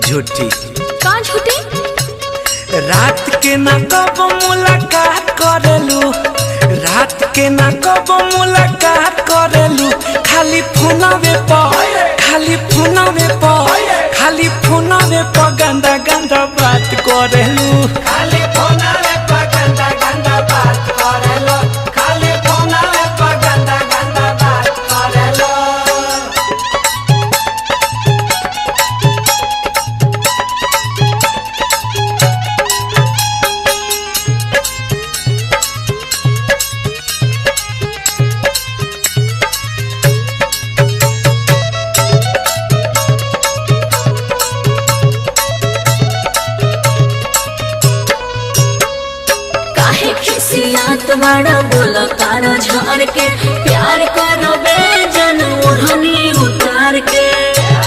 झूठी का झूठी? रात के ना कब मुलाकात करेलू, रात के ना कब मुलाकात करेलू, खाली फोनवे पर, खाली फोनवे पर, खाली फोनवे पर गंदा गंदा बात करेलू, खाली फोनवे पर गंदा गंदा बात करेलू, खाली फोनवे पर गंदा गंदा बात करेलू। खिसियात बड़ा बोलो तारा झाड़ के, प्यार करो बेजन ओढ़नी उतार के।